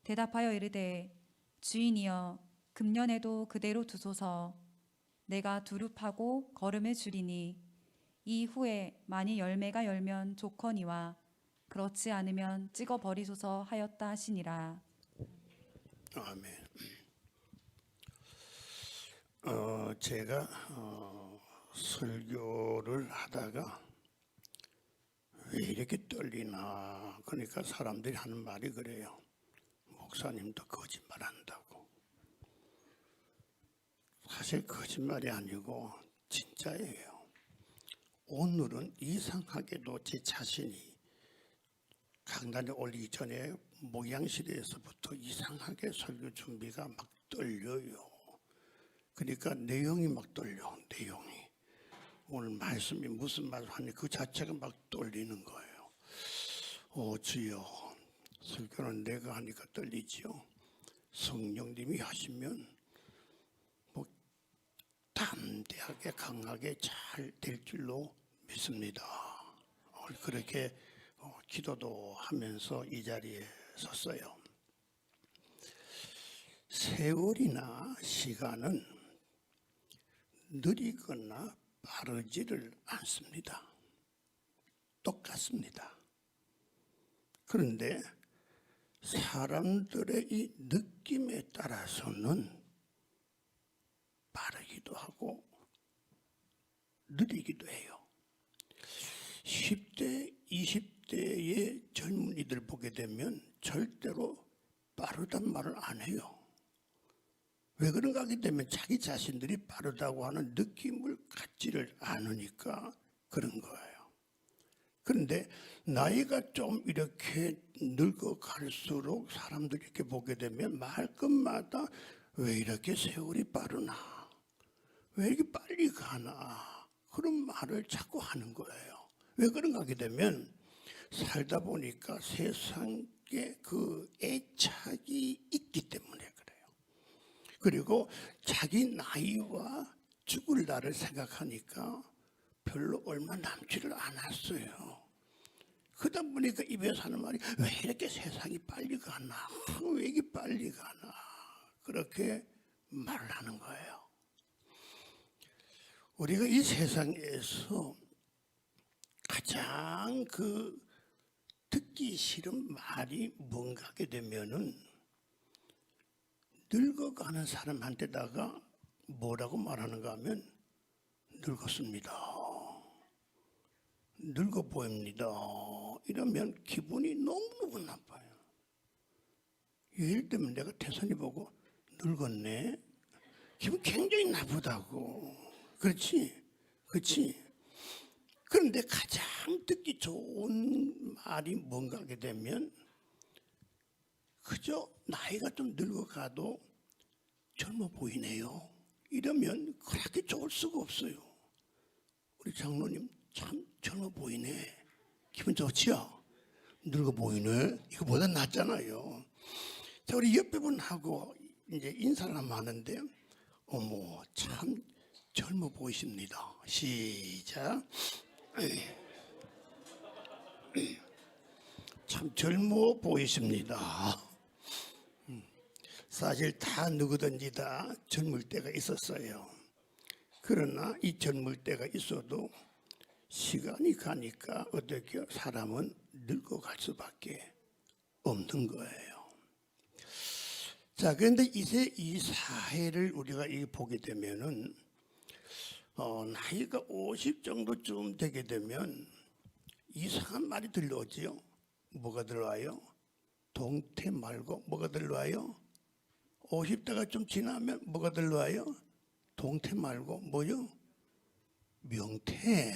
대답하여 이르되 주인이여 금년에도 그대로 두소서. 내가 두릅하고 거름을 줄이니 이후에 만일 열매가 열면 좋거니와 그렇지 않으면 찍어 버리소서 하였다 하시니라. 아멘. 제가 설교를 하다가 왜 이렇게 떨리나, 그러니까 사람들이 하는 말이 그래요. 목사님도 거짓말한다고. 사실 거짓말이 아니고 진짜예요. 오늘은 이상하게도 제 자신이 강단에 올리기 전에 목양실에서부터 이상하게 설교 준비가 막 떨려요. 그러니까 내용이 막 떨려. 내용이 오늘 말씀이 무슨 말을 하니 그 자체가 막 떨리는 거예요. 주여, 설교는 내가 하니까 떨리지요. 성령님이 하시면 뭐 담대하게 강하게 잘 될 줄로 믿습니다. 오늘 그렇게 기도도 하면서 이 자리에 섰어요. 세월이나 시간은 느리거나 빠르지를 않습니다. 똑같습니다. 그런데 사람들의 이 느낌에 따라서는 빠르기도 하고 느리기도 해요. 10대, 20대의 젊은이들 보게 되면 절대로 빠르단 말을 안 해요. 왜 그런가 하기 때문에 자기 자신들이 빠르다고 하는 느낌을 갖지를 않으니까 그런 거예요. 그런데 나이가 좀 이렇게 늙어갈수록 사람들이 이렇게 보게 되면 말끝마다 왜 이렇게 세월이 빠르나, 왜 이렇게 빨리 가나, 그런 말을 자꾸 하는 거예요. 왜 그런가 하게 되면 살다 보니까 세상에 그 애착이 있기 때문에 그래요. 그리고 자기 나이와 죽을 날을 생각하니까 별로 얼마 남지를 않았어요. 그러다 보니까 입에서 하는 말이 왜 이렇게 세상이 빨리 가나, 왜 이렇게 빨리 가나, 그렇게 말을 하는 거예요. 우리가 이 세상에서 가장 듣기 싫은 말이 뭔가 하게 되면은 늙어가는 사람한테다가 뭐라고 말하는가 하면 늙었습니다, 늙어 보입니다, 이러면 기분이 너무너무 나빠요. 예를 들면 내가 태선이 보고 늙었네, 기분 굉장히 나쁘다고. 그렇지? 그렇지? 그런데 가장 듣기 좋은 말이 뭔가 하게 되면 그저 나이가 좀 늙어가도 젊어 보이네요, 이러면 그렇게 좋을 수가 없어요. 우리 장로님 참 젊어 보이네, 기분 좋지요? 늙어 보이네, 이거보다 낫잖아요. 자, 우리 옆에 분하고 이제 인사를 한번 하는데 어머 참 젊어 보이십니다. 시작. 참 젊어 보이십니다. 사실 다 누구든지 다 젊을 때가 있었어요. 그러나 이 젊을 때가 있어도 시간이 가니까 어떻게 사람은 늙어갈 수밖에 없는 거예요. 자, 그런데 이제 이 사회를 우리가 보게 되면은 나이가 50 정도쯤 되게 되면 이상한 말이 들려오지요. 뭐가 들어와요? 동태 말고 뭐가 들어와요? 50대가 좀 지나면 뭐가 들어와요? 동태 말고 뭐요? 명태.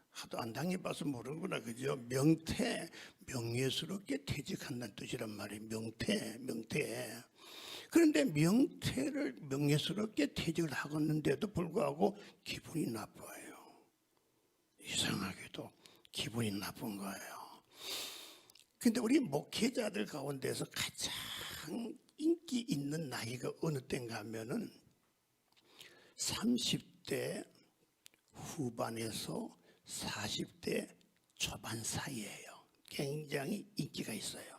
하도 안 당해봐서 모르는구나, 그죠? 명태, 명예스럽게 퇴직한다는 뜻이란 말이에요. 명태, 명태. 그런데 명태를 명예스럽게 퇴직을 하겠는데도 불구하고 기분이 나빠요. 이상하게도 기분이 나쁜 거예요. 근데 우리 목회자들 가운데서 가장 인기 있는 나이가 어느 때인가 하면은 30대 후반에서 40대 초반 사이예요. 굉장히 인기가 있어요.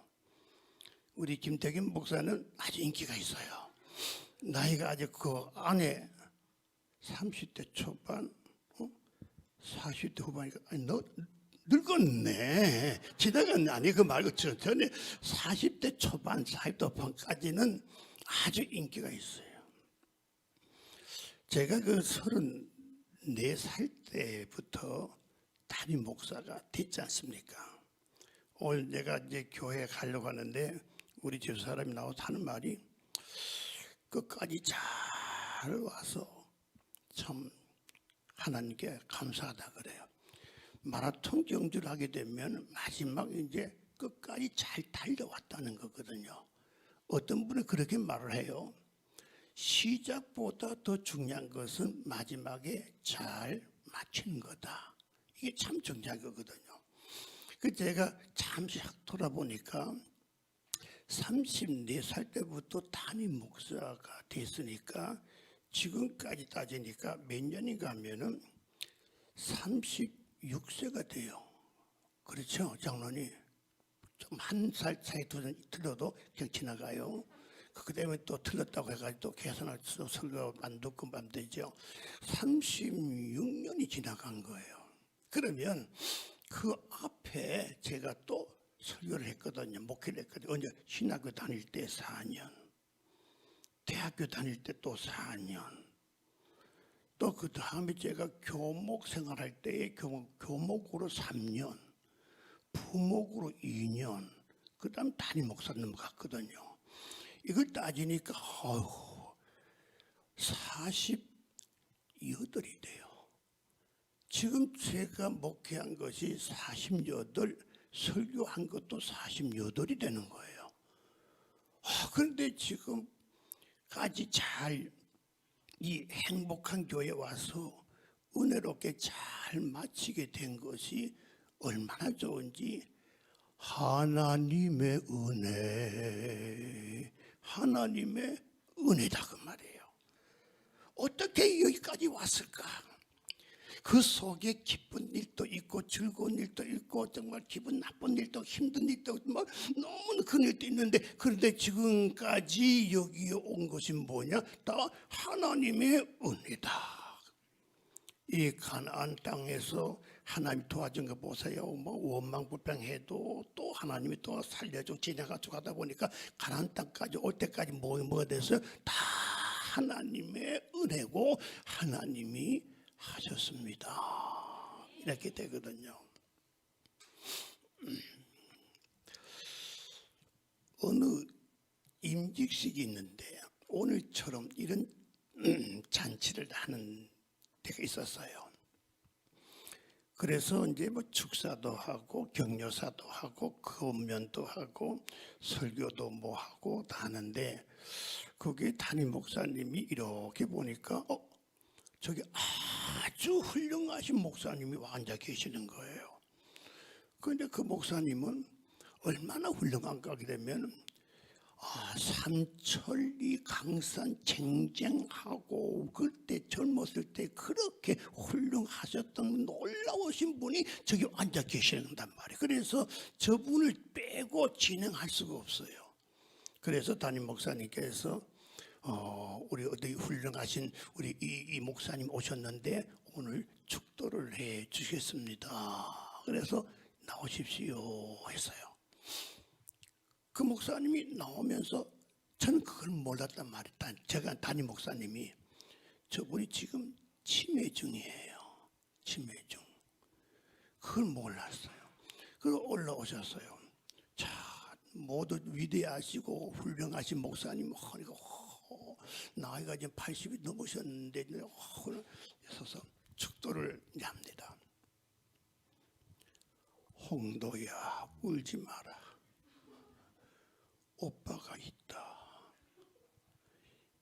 우리 김태균 목사는 아주 인기가 있어요. 나이가 아직 그 안에 30대 초반, 40대 후반이니까 아니 너 늙었네. 지나갔네. 아니 그 말고 전에 40대 초반, 40대 후반까지는 아주 인기가 있어요. 제가 그 34살 때부터 담임 목사가 됐지 않습니까? 오늘 내가 이제 교회에 가려고 하는데 우리 집 사람이 나와서 하는 말이 끝까지 잘 와서 참 하나님께 감사하다 그래요. 마라톤 경주를 하게 되면 마지막 이제 끝까지 잘 달려왔다는 거거든요. 어떤 분은 그렇게 말을 해요. 시작보다 더 중요한 것은 마지막에 잘 마치는 거다. 이게 참 중요한 거거든요. 그 제가 잠시 돌아보니까 34살 때부터 담임 목사가 됐으니까 지금까지 따지니까 몇 년인가 하면은 36세가 돼요. 그렇죠, 장로님? 좀 한 살 차이 틀려도 그냥 지나가요. 그 다음에 또 틀렸다고 해가지고 또 계산할 수 설교 안 듣고 안 되죠. 36년이 지나간 거예요. 그러면 그 앞에 제가 또 설교를 했거든요. 목회를 했거든요. 언제 신학교 다닐 때 4년, 대학교 다닐 때 또 4년, 또 그 다음에 제가 교목 생활할 때에 교목으로 3년, 부목으로 2년, 그 다음 담임 목사 넘어갔거든요. 이걸 따지니까 48이 돼요. 지금 제가 목회한 것이 48, 설교한 것도 48이 되는 거예요. 그런데 지금까지 잘 이 행복한 교회에 와서 은혜롭게 잘 마치게 된 것이 얼마나 좋은지 하나님의 은혜다 그 말이에요. 어떻게 여기까지 왔을까? 그 속에 기쁜 일도 있고 즐거운 일도 있고 정말 기분 나쁜 일도 힘든 일도 뭐 너무 그런 일도 있는데, 그런데 지금까지 여기에 온 것이 뭐냐? 다 하나님의 은혜다. 이 가나안 땅에서 하나님이 도와준 거 보세요. 뭐 원망불평해도 또 하나님이 또 살려주고 지나가지고 하다 보니까 가나안 땅까지 올 때까지 뭐가 됐어요? 다 하나님의 은혜고 하나님이 하셨습니다. 이렇게 되거든요. 어느 임직식이 있는데 오늘처럼 이런 잔치를 하는 데가 있었어요. 그래서 이제 뭐 축사도 하고 격려사도 하고 건면도 하고 설교도 뭐 하고 다 하는데, 거기에 담임 목사님이 이렇게 보니까 저기 아주 훌륭하신 목사님이 앉아 계시는 거예요. 그런데 그 목사님은 얼마나 훌륭한가 하게 되면 삼천리 강산 쟁쟁하고 그때 젊었을 때 그렇게 훌륭하셨던 놀라우신 분이 저기 앉아 계신단 말이에요. 그래서 저분을 빼고 진행할 수가 없어요. 그래서 담임 목사님께서 우리 어디 훌륭하신 우리 이 목사님 오셨는데 오늘 축도를 해 주시겠습니다. 그래서 나오십시오 했어요. 그 목사님이 나오면서 저는 그걸 몰랐단 말이에요. 제가 담임 목사님이 저분이 지금 치매 중이에요. 치매 중. 그걸 몰랐어요. 그리고 올라오셨어요. 자, 모두 위대하시고 훌륭하신 목사님 하니까 나이가 이제 80이 넘으셨는데 서서 축도를 합니다. 홍도야 울지 마라. 오빠가 있다.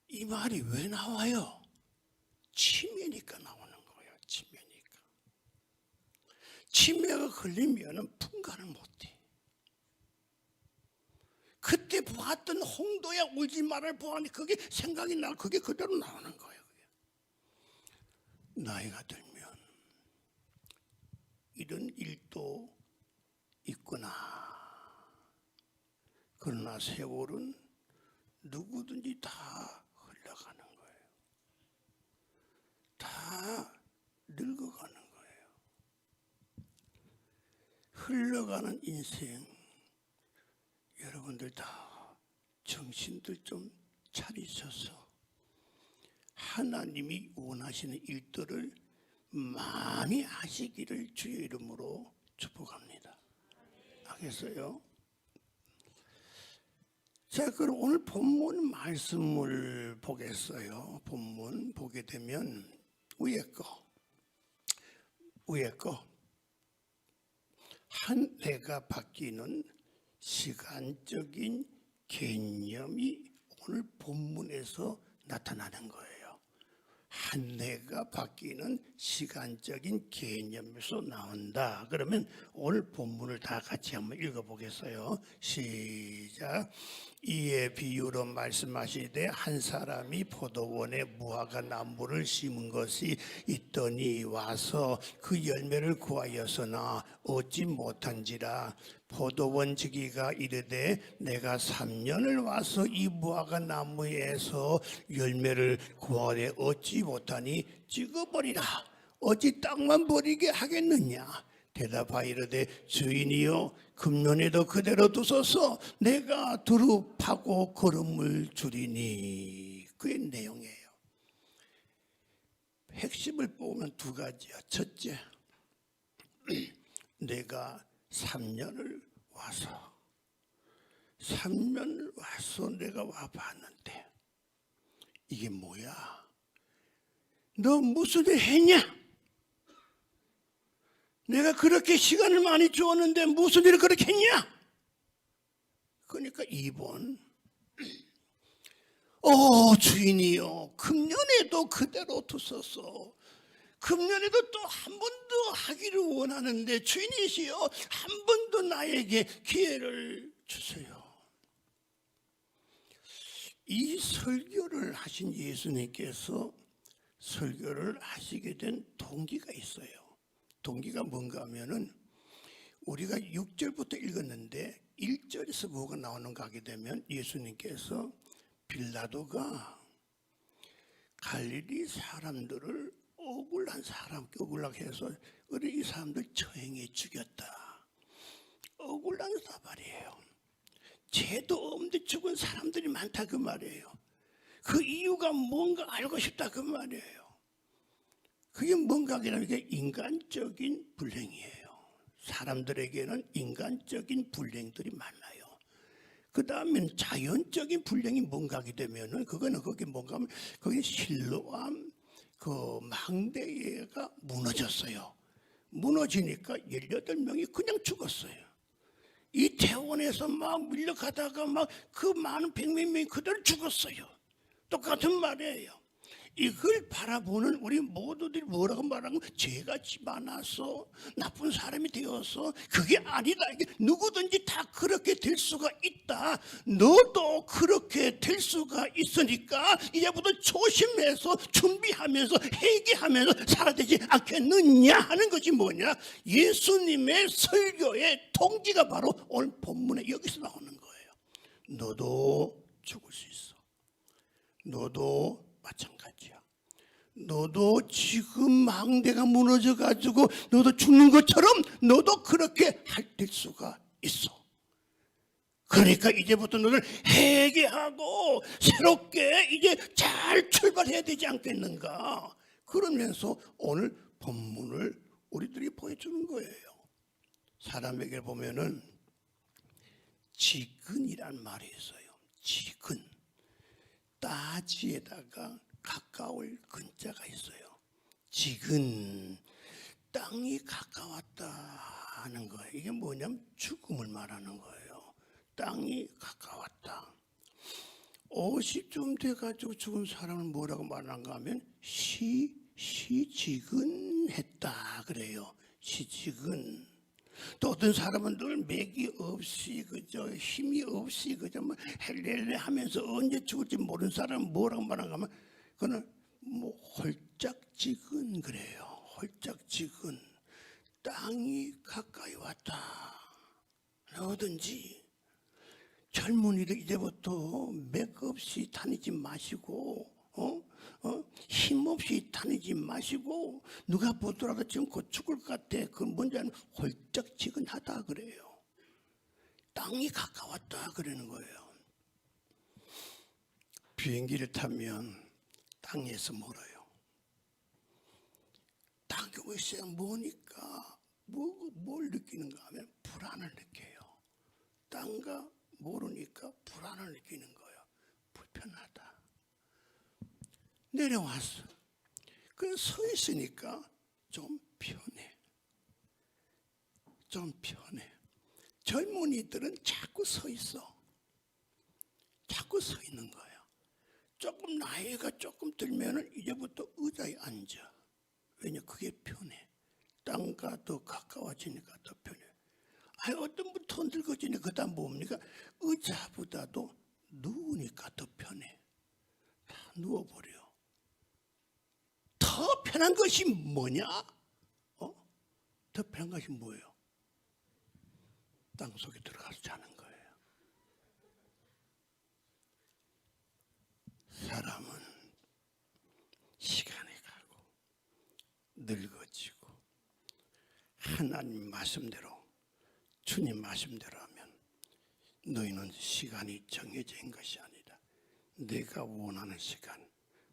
이 말이 왜 나와요? 치매니까 나오는 거예요. 치매니까. 치매가 걸리면 분간을 못해. 그때 보았던 홍도야 울지 말을 보아니 그게 생각이 나. 그게 그대로 나오는 거예요. 나이가 들면 이런 일도 있구나. 그러나 세월은 누구든지 다 흘러가는 거예요. 다 늙어가는 거예요. 흘러가는 인생, 여러분들 다 정신들 좀 차리셔서 하나님이 원하시는 일들을 많이 하시기를 주의 이름으로 축복합니다. 알겠어요? 자, 그럼 오늘 본문 말씀을 보겠어요. 본문 보게 되면 위에 거 한 해가 바뀌는 시간적인 개념이 오늘 본문에서 나타나는 거예요. 한 해가 바뀌는 시간적인 개념에서 나온다. 그러면 오늘 본문을 다 같이 한번 읽어보겠어요. 시작. 이에 비유로 말씀하시되 한 사람이 포도원에 무화과 나무를 심은 것이 있더니 와서 그 열매를 구하였으나 얻지 못한지라. 포도원 지기가 이르되 내가 3년을 와서 이 무화과 나무에서 열매를 구하되 얻지 못하니 찍어버리라. 어찌 땅만 버리게 하겠느냐. 대답하여 이르되 주인이여 금년에도 그대로 두소서 내가 두릅하고 거름을 주리니. 그의 내용이에요. 핵심을 보면 두 가지야. 첫째, 내가 3년을 와서 내가 와봤는데 이게 뭐야? 너 무슨 일 했냐? 내가 그렇게 시간을 많이 주었는데 무슨 일을 그렇게 했냐? 그러니까 2번, 주인이여 금년에도 그대로 두소서. 금년에도 또 한 번 더 하기를 원하는데 주인이시여 한 번 더 나에게 기회를 주세요. 이 설교를 하신 예수님께서 설교를 하시게 된 동기가 있어요. 동기가 뭔가 하면은 우리가 6절부터 읽었는데 1절에서 뭐가 나오는가 하게 되면 예수님께서 빌라도가 갈릴리 사람들을 억울하게 해서 이 사람들 처형해 죽였다. 억울하다 말이에요. 죄도 없는데 죽은 사람들이 많다 그 말이에요. 그 이유가 뭔가 알고 싶다 그 말이에요. 그게 뭔가 하면 이게 인간적인 불행이에요. 사람들에게는 인간적인 불행들이 많아요. 그 다음에 자연적인 불행이 뭔가 하게 되면은 그거는 거기 뭔가 하면 거기 실로암 그 망대가 무너졌어요. 무너지니까 18명이 그냥 죽었어요. 이태원에서 막 밀려가다가 막 그 많은 100몇 명이 그대로 죽었어요. 똑같은 말이에요. 이걸 바라보는 우리 모두들이 뭐라고 말하면 죄가 많아서 나쁜 사람이 되어서 그게 아니다. 누구든지 다 그렇게 될 수가 있다. 너도 그렇게 될 수가 있으니까 이제부터 조심해서 준비하면서 회개하면서 살아야 되지 않겠느냐 하는 것이 뭐냐. 예수님의 설교의 동기가 바로 오늘 본문에 여기서 나오는 거예요. 너도 죽을 수 있어. 너도 마찬가지야. 너도 지금 망대가 무너져가지고 너도 죽는 것처럼 너도 그렇게 될 수가 있어. 그러니까 이제부터 너를 회개하고 새롭게 이제 잘 출발해야 되지 않겠는가. 그러면서 오늘 본문을 우리들이 보여주는 거예요. 사람에게 보면은 지근이란 말이 있어요. 지근. 따지에다가 가까울 근자가 있어요. 지근, 땅이 가까웠다 하는 거예요. 이게 뭐냐면 죽음을 말하는 거예요. 땅이 가까웠다. 50쯤 돼가지고 죽은 사람은 뭐라고 말하는가 하면 시지근했다 그래요. 시지근. 또 어떤 사람은 늘 맥이 없이 그저 힘이 없이 그저 뭐 헬렐레 하면서 언제 죽을지 모르는 사람은 뭐라고 말하는가 하면 그거는 뭐 홀짝지근 그래요. 홀짝지근. 땅이 가까이 왔다. 어든지 젊은이들 이제부터 맥없이 다니지 마시고 힘없이 다니지 마시고 누가 보더라도 지금 곧 죽을 것 같아. 그 뭔지 아니면 홀짝지근하다 그래요. 땅이 가까웠다 그러는 거예요. 비행기를 타면 땅에서 멀어요. 땅이 왜 머니까 뭘 느끼는가 하면 불안을 느껴요. 땅과 모르니까 불안을 느끼는 거예요. 불편하다. 내려왔어. 그래서 서 있으니까 좀 편해. 좀 편해. 젊은이들은 자꾸 서 있어. 자꾸 서 있는 거예요. 조금 나이가 조금 들면은 이제부터 의자에 앉아. 왜냐 그게 편해. 땅과 더 가까워지니까 더 편해. 어떤 분 더 늙어지니까 그다음 뭡니까? 의자보다도 누우니까 더 편해. 다 누워버려. 더 편한 것이 뭐냐? 더 편한 것이 뭐예요? 땅속에 들어가서 자는 거예요. 사람은 시간이 가고 늙어지고 하나님 말씀대로 주님 말씀대로 하면 너희는 시간이 정해져 있는 것이 아니다. 내가 원하는 시간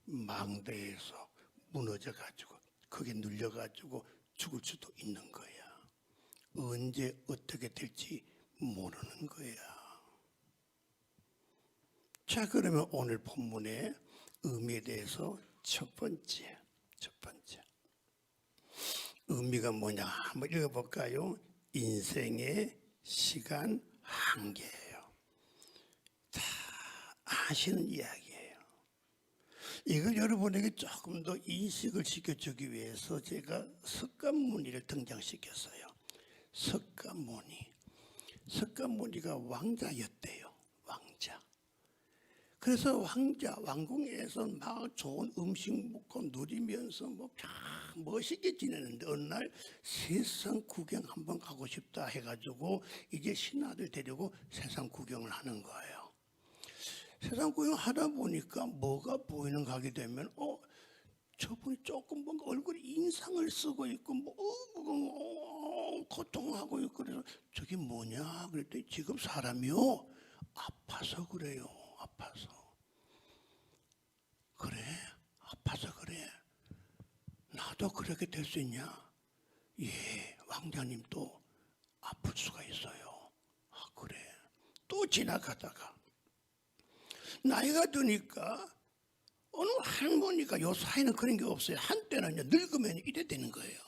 망대에서 무너져가지고 거기에 눌려가지고 죽을 수도 있는 거야. 언제 어떻게 될지 모르는 거야. 자, 그러면 오늘 본문의 의미에 대해서 첫 번째 의미가 뭐냐 한번 읽어볼까요? 인생의 시간 한계예요. 다 아시는 이야기예요. 이걸 여러분에게 조금 더 인식을 시켜주기 위해서 제가 석가모니를 등장시켰어요. 석가모니가 왕자였대요. 왕자. 그래서 왕궁에서 막 좋은 음식 먹고 누리면서 멋있게 지내는데 어느 날 세상 구경 한번 가고 싶다 해가지고 이제 신하들 데리고 세상 구경을 하는 거예요. 세상 구경 하다 보니까 뭐가 보이는 가게 되면 저분이 조금 뭔가 얼굴에 인상을 쓰고 있고 고통하고 있고 그래서 저게 뭐냐 그랬더니 지금 사람이요 아파서 그래요. 아파서. 그래? 아파서 그래? 나도 그렇게 될 수 있냐? 예, 왕자님도 아플 수가 있어요. 아, 그래. 또 지나가다가 나이가 드니까 어느 할머니가 요 사이는 그런 게 없어요. 한때는 늙으면 이래 되는 거예요.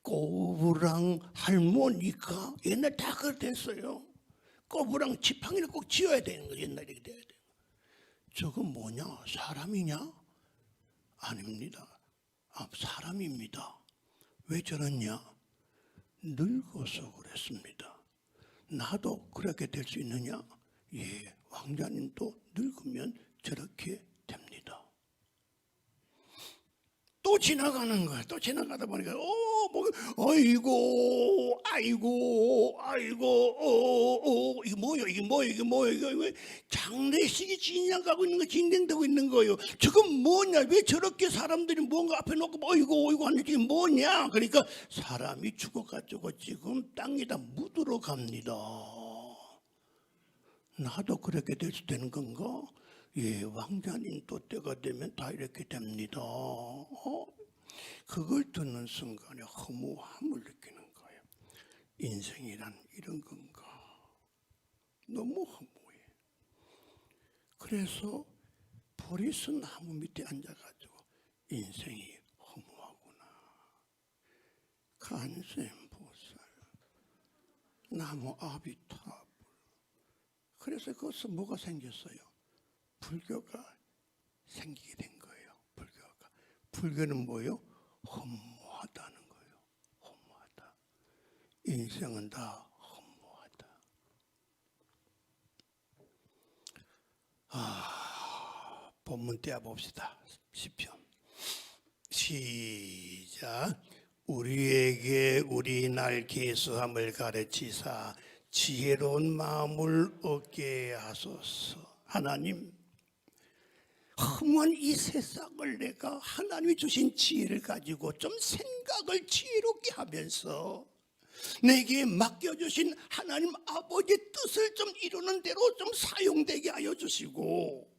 꼬부랑 할머니가 옛날 다 그랬어요. 꼬부랑 지팡이를 꼭 쥐어야 되는 거예요. 옛날에 이렇게 돼야 돼요. 저건 뭐냐? 사람이냐? 아닙니다. 사람입니다. 왜 저러냐? 늙어서 그랬습니다. 나도 그렇게 될 수 있느냐? 예, 왕자님도 늙으면 저렇게 됩니다. 또 지나가는 거야. 또 지나가다 보니까 아이고 이게 뭐예요? 장례식이 진행하고 있는 거 진행되고 있는 거예요. 저건 뭐냐? 왜 저렇게 사람들이 뭔가 앞에 놓고 아이고 하는 게 뭐냐? 그러니까 사람이 죽어가지고 지금 땅에다 묻으러 갑니다. 나도 그렇게 될 수 되는 건가? 예, 왕자님 또 때가 되면 다 이렇게 됩니다. 그걸 듣는 순간에 허무함을 느끼는 거예요. 인생이란 이런 건가? 너무 허무해. 그래서 보리스 나무 밑에 앉아가지고 인생이 허무하구나. 간센보살, 나무 아비타불. 그래서 거기서 뭐가 생겼어요? 불교가 생기게 된 거예요. 불교는 뭐예요? 허무하다는 거예요. 허무하다. 인생은 다 허무하다. 본문 떼어 봅시다. 시편. 시작. 우리에게 우리 날 계수함을 가르치사 지혜로운 마음을 얻게 하소서. 하나님, 허무한 이 세상을 내가 하나님이 주신 지혜를 가지고 좀 생각을 지혜롭게 하면서 내게 맡겨주신 하나님 아버지의 뜻을 좀 이루는 대로 좀 사용되게 하여 주시고,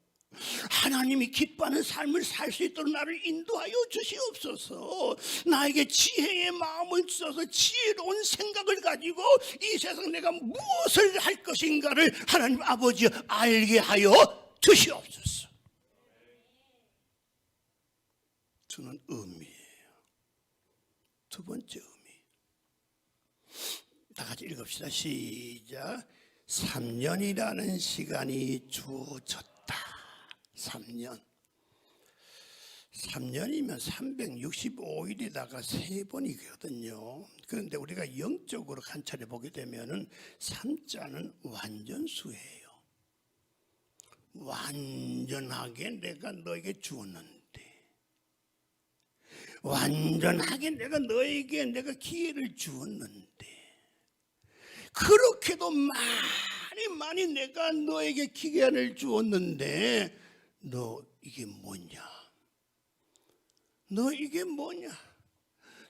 하나님이 기뻐하는 삶을 살 수 있도록 나를 인도하여 주시옵소서. 나에게 지혜의 마음을 주셔서 지혜로운 생각을 가지고 이 세상 내가 무엇을 할 것인가를 하나님 아버지 알게 하여 주시옵소서. 저는 의미예요. 두 번째 의미, 다 같이 읽읍시다. 시작. 3년이라는 시간이 주어졌다. 3년이면 365일에다가 3번이거든요. 그런데 우리가 영적으로 관찰해 보게 되면은 3자는 완전수예요. 완전하게 내가 너에게 주었는데, 완전하게 내가 기회를 주었는데, 그렇게도 많이 내가 너에게 기회를 주었는데 너 이게 뭐냐? 너 이게 뭐냐?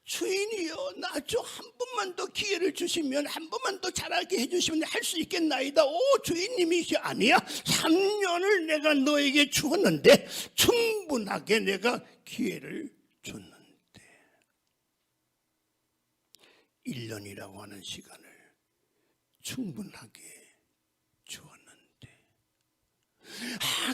주인이여, 나 좀 한 번만 더 기회를 주시면, 한 번만 더 잘하게 해주시면 할 수 있겠나이다. 오, 주인님이 아니야. 3년을 내가 너에게 주었는데, 충분하게 내가 기회를 줬는데, 1년이라고 하는 시간을 충분하게 주었는데,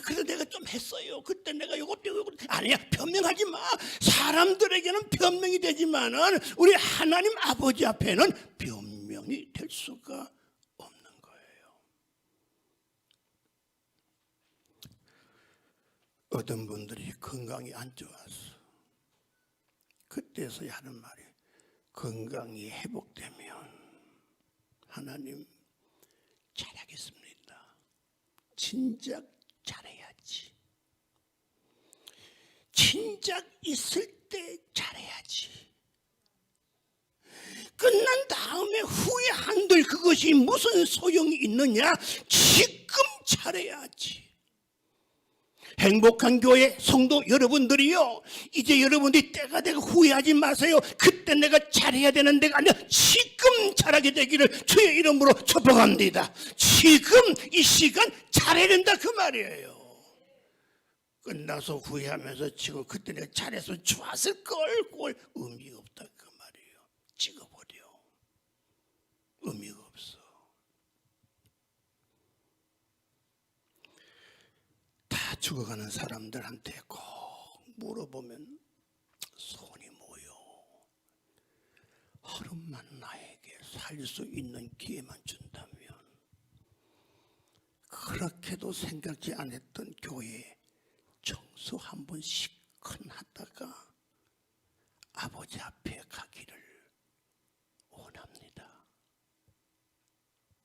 그래서 내가 좀 했어요. 그때 내가 요것도 아니야. 변명하지 마. 사람들에게는 변명이 되지만은 우리 하나님 아버지 앞에는 변명이 될 수가 없는 거예요. 어떤 분들이 건강이 안 좋아서 그때서야 하는 말이, 건강이 회복되면 하나님 잘하겠습니다. 진작 잘해야지. 진작 있을 때 잘해야지. 끝난 다음에 후회 한들 그것이 무슨 소용이 있느냐? 지금 잘해야지. 행복한 교회 성도 여러분들이요, 이제 여러분들이 때가 되고 후회하지 마세요. 그때 내가 잘해야 되는 데가 아니라 지금 잘하게 되기를 주의 이름으로 축복합니다. 지금 이 시간 잘해야 된다, 그 말이에요. 끝나서 후회하면서 지금 그때 내가 잘했으면 좋았을걸, 그걸 의미가 없다, 그 말이에요. 찍어버려. 의미가 없어. 다 죽어가는 사람들한테 꼭 물어보면 손이 모여. 하루만 나에게 살 수 있는 기회만 준다면, 그렇게도 생각지 않았던 교회 청소 한 번 시큰하다가 아버지 앞에 가기를 원합니다.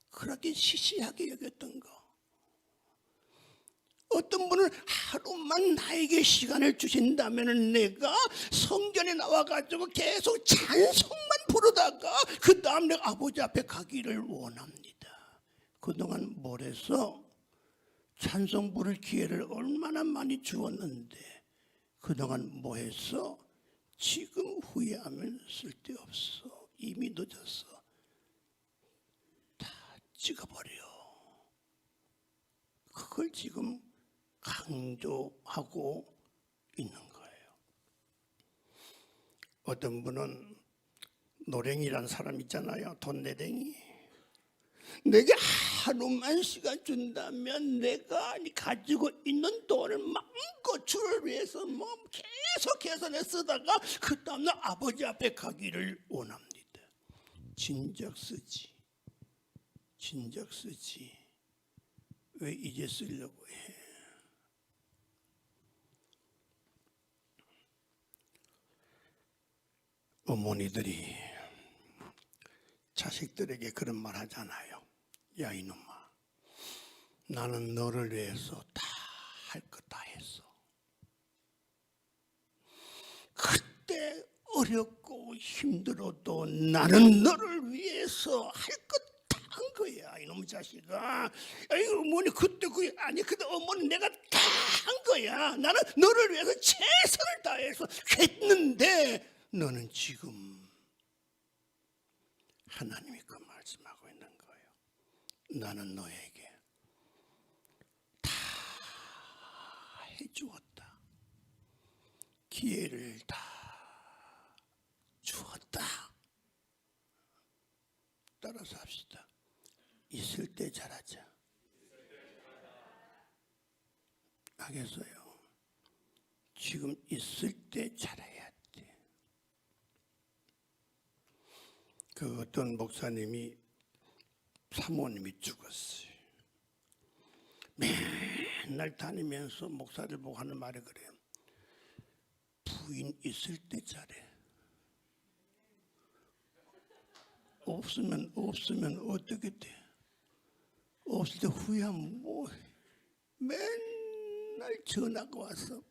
그렇게 시시하게 여겼던 거. 어떤 분은 하루만 나에게 시간을 주신다면 내가 성전에 나와가지고 계속 찬송만 부르다가 그 다음 내가 아버지 앞에 가기를 원합니다. 그동안 뭘 해서 찬송 부를 기회를 얼마나 많이 주었는데 그동안 뭐 했어? 지금 후회하면 쓸데없어. 이미 늦었어. 다 찍어버려. 그걸 지금 강조하고 있는 거예요. 어떤 분은 노랭이라는 사람 있잖아요. 돈내랭이. 내게 하루만 시간 준다면 내가 가지고 있는 돈을 마음껏 주를 위해서 뭐 계속해서 내 쓰다가 그 다음날 아버지 앞에 가기를 원합니다. 진작 쓰지. 진작 쓰지. 왜 이제 쓰려고 해? 어머니들이 자식들에게 그런 말 하잖아요. 야 이놈아, 나는 너를 위해서 다 할 것 다 했어. 그때 어렵고 힘들어도 나는 너를 위해서 할 것 다 한 거야. 이놈 자식아. 아이고 어머니 그때 그 아니 근데 어머니 내가 다 한 거야. 나는 너를 위해서 최선을 다해서 했는데 너는 지금 하나님이 그 말씀하고 있는 거예요. 나는 너에게 다 해주었다. 기회를 다 주었다. 따라서 합시다. 있을 때 잘하자. 알겠어요? 지금 있을 때 잘해야 돼. 그 어떤 목사님이 사모님이 죽었어요. 맨날 다니면서 목사들 보고 하는 말이 그래요. 부인 있을 때 잘해. 없으면 어떻게 돼? 없을 때 후회하면 뭐해? 맨날 전화가 와서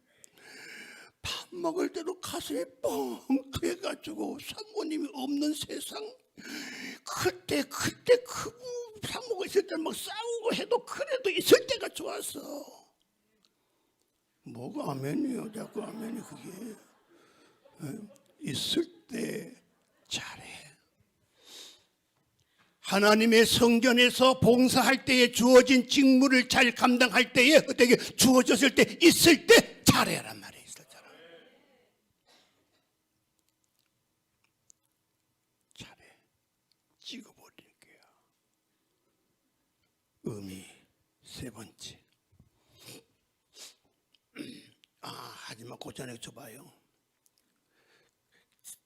밥 먹을 때도 가슴이 뻥 터져가지고 사모님이 없는 세상. 그때 그 사모가 있을 때 막 싸우고 해도 그래도 있을 때가 좋았어. 뭐가 아멘이요? 자꾸 아멘이 그게. 있을 때 잘해. 하나님의 성전에서 봉사할 때에 주어진 직무를 잘 감당할 때에 어떻게 주어졌을 때 있을 때 잘해란 말이에요. 있었잖아. 잘해. 찍어버릴게요. 의미 세 번째. 하지만 고전에 줘봐요.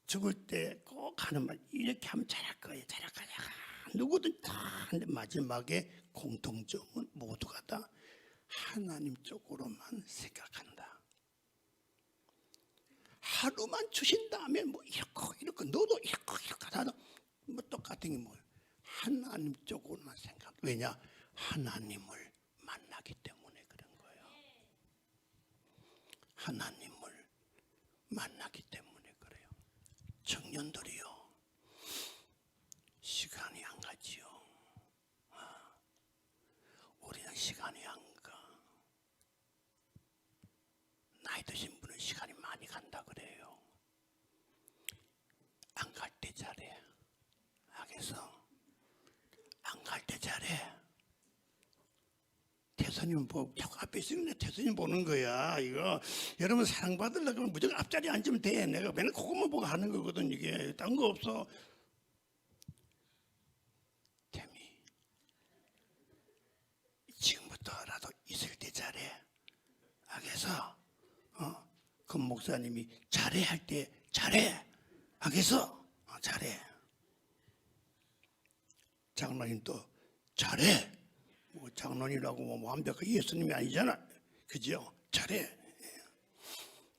죽을 때 꼭 하는 말 이렇게 하면 잘할 거예요. 잘할 거야. 누구든 다 하는데 마지막에 공통점은 모두가 다 하나님 쪽으로만 생각한다. 하루만 주신 다음에 뭐 이렇게 너도 이렇게 하다 뭐 똑같은 게 뭐예요? 하나님 쪽으로만 생각. 왜냐? 하나님을 만나기 때문에 그런 거예요. 하나님을 만나기 때문에 그래요. 청년들이요. 시간이 안 가지요. 우리는 시간이 안 가. 나이 드신 분은 시간이 많이 간다 그래요. 안 갈 때 잘해. 알겠어? 안 갈 때 잘해. 태선님 보고 자꾸 앞에 있으면 태선님 보는 거야. 이거 여러분 사랑받으려고 하면 무조건 앞자리에 앉으면 돼. 내가 맨날 그것만 보고 하는 거거든. 이게 딴 거 없어. 지금부터라도 있을 때 잘해. 알겠어? 그 목사님이 잘해 할 때 잘해. 알겠어? 잘해. 장로님도 잘해. 뭐 장로님이라고 뭐 완벽한 예수님이 아니잖아. 그죠? 잘해.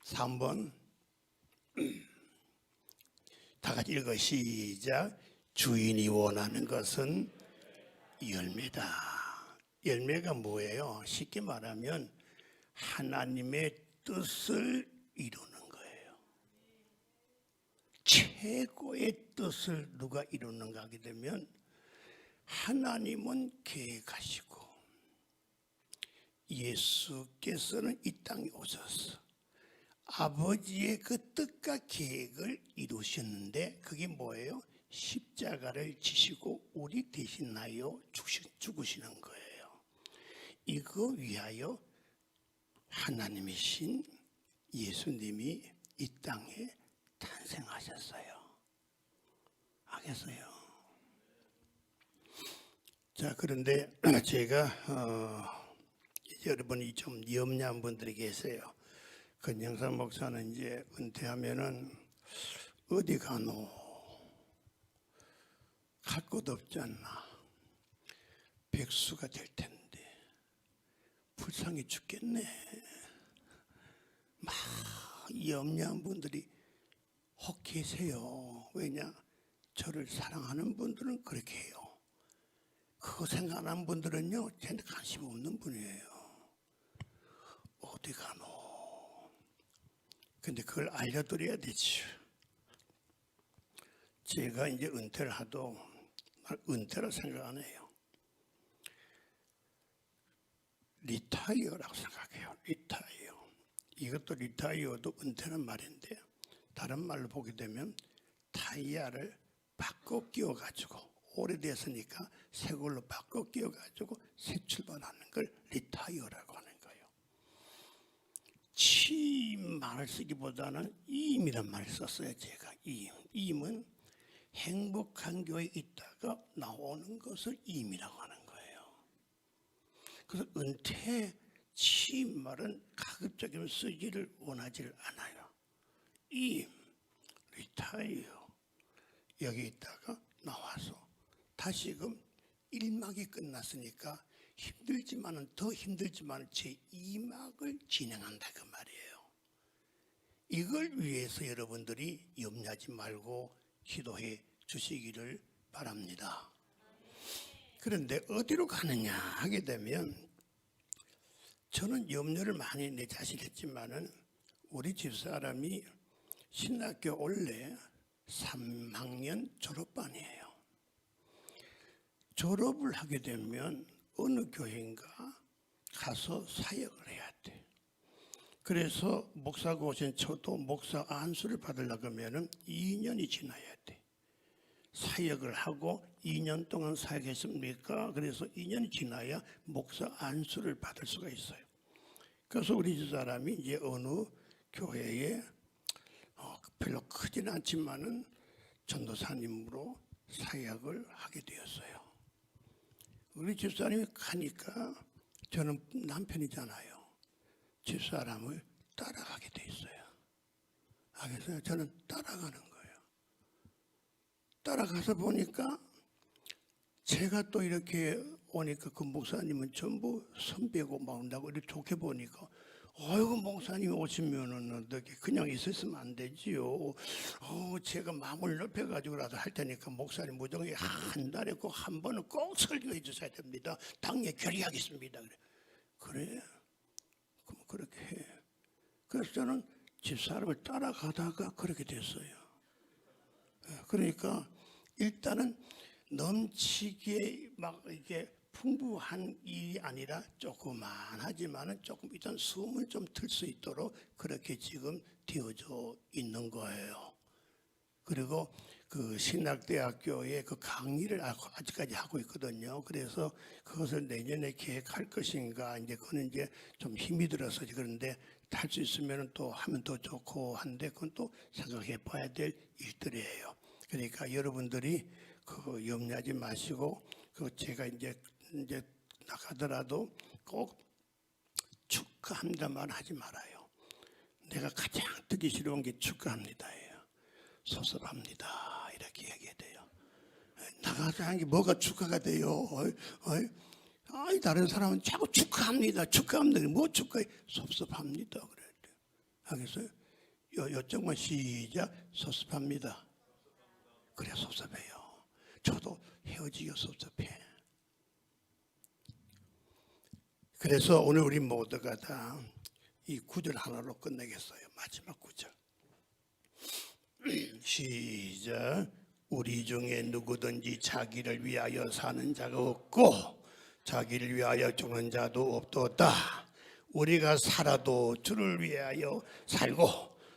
3번 다 같이 읽어 시작. 주인이 원하는 것은 열매다. 열매가 뭐예요? 쉽게 말하면 하나님의 뜻을 이루는 거예요. 최고의 뜻을 누가 이루는가 하게 되면 하나님은 계획하시고 예수께서는 이 땅에 오셔서 아버지의 그 뜻과 계획을 이루셨는데 그게 뭐예요? 십자가를 지시고 우리 대신하여 죽으시는 거예요. 이거 위하여 하나님이신 예수님이 이 땅에 탄생하셨어요. 알겠어요? 자, 그런데 제가 여러분이 좀 염려한 분들이 계세요. 권영삼 목사는 이제 은퇴하면은 어디 가노? 갈 곳 없지 않나? 백수가 될 텐데 불쌍해 죽겠네. 막 염려한 분들이 혹 계세요. 왜냐? 저를 사랑하는 분들은 그렇게 해요. 그거 생각하는 분들은요, 저한테 관심 없는 분이에요. 어디 가노? 근데 그걸 알려드려야 되죠. 제가 이제 은퇴를 하도 은퇴라 생각 안 해요. 리타이어라고 생각해요. 리타이어. 이것도 리타이어도 은퇴는 말인데 다른 말로 보게 되면 타이어를 바꿔 끼워가지고 오래됐으니까 새 걸로 바꿔 끼워가지고 새 출발하는 걸 리타이어라고 하는 거예요. 취임 말을 쓰기보다는 이임이란 말을 썼어요. 제가 이임은 행복한 교회에 있다가 나오는 것을 이임이라고 하는 거예요. 그래서 은퇴 취임 말은 가급적이면 쓰기를 원하지를 않아요. 이임, 리타이어 여기 있다가 나와서 다시금 1막이 끝났으니까 힘들지만은 더 힘들지만 제 2막을 진행한다 그 말이에요. 이걸 위해서 여러분들이 염려하지 말고 기도해 주시기를 바랍니다. 그런데 어디로 가느냐 하게 되면 저는 염려를 많이 내 자신 했지만은 우리 집사람이 신학교 원래 3학년 졸업반이에요. 졸업을 하게 되면 어느 교회인가 가서 사역을 해야 돼. 그래서 목사가 오신 저도 목사 안수를 받으려고 하면 2년이 지나야 돼. 사역을 하고 2년 동안 사역했습니까? 그래서 2년이 지나야 목사 안수를 받을 수가 있어요. 그래서 우리 집사람이 이제 어느 교회에 별로 크지는 않지만은 전도사님으로 사역을 하게 되었어요. 우리 집사람이 가니까 저는 남편이잖아요. 집사람을 따라가게 돼 있어요. 그래서 저는 따라가는 거예요. 따라가서 보니까 제가 또 이렇게 오니까 그 목사님은 전부 선배고 막 온다고 이렇게 좋게 보니까 어이구 목사님 오시면은 어떻게 그냥 있었으면 안 되지요. 제가 마음을 넓혀가지고라도 할 테니까 목사님 무조건 한 달에 꼭 한 번은 꼭 설교해 주셔야 됩니다. 당에 결의하겠습니다. 그래? 그럼 그렇게 해. 그래서 저는 집사람을 따라가다가 그렇게 됐어요. 그러니까 일단은 넘치게 막 이게 풍부한 일이 아니라 조그만하지만은 조금 일단 숨을 좀 틀 수 있도록 그렇게 지금 되어져 있는 거예요. 그리고 그 신학대학교에 그 강의를 아직까지 하고 있거든요. 그래서 그것을 내년에 계획할 것인가 이제 그거는 이제 좀 힘이 들어서 그런데 할 수 있으면 또 하면 더 좋고 한데 그건 또 생각해 봐야 될 일들이에요. 그러니까 여러분들이 그 염려하지 마시고 그 제가 이제 나가더라도 꼭 축하합니다 말 하지 말아요. 내가 가장 듣기 싫은 게 축하합니다예요. 섭섭합니다 이렇게 얘기해야 돼요. 나가서 하는 게 뭐가 축하가 돼요? 다른 사람은 자꾸 축하합니다. 축하합니다. 뭐 축하해? 섭섭합니다. 그래야 돼요. 알겠어요? 요쪽만 시작. 섭섭합니다. 그래 섭섭해요. 저도 헤어지기가 섭섭해. 그래서 오늘 우리 모두가 다 이 구절 하나로 끝내겠어요. 마지막 구절. 시작. 우리 중에 누구든지 자기를 위하여 사는 자가 없고 자기를 위하여 죽는 자도 없도다. 우리가 살아도 주를 위하여 살고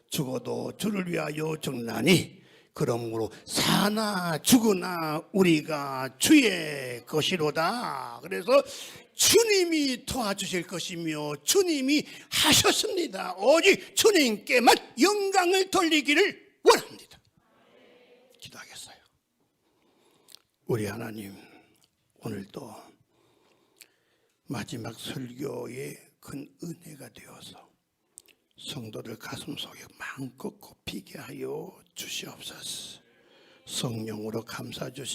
죽어도 주를 위하여 죽나니 그러므로 사나 죽으나 우리가 주의 것이로다. 그래서 주님이 도와주실 것이며 주님이 하셨습니다. 오직 주님께만 영광을 돌리기를 원합니다. 기도하겠어요. 우리 하나님, 오늘도 마지막 설교의 큰 은혜가 되어서 성도들 가슴속에 마음껏 꼽히게 하여 주시옵소서. 성령으로 감싸 주시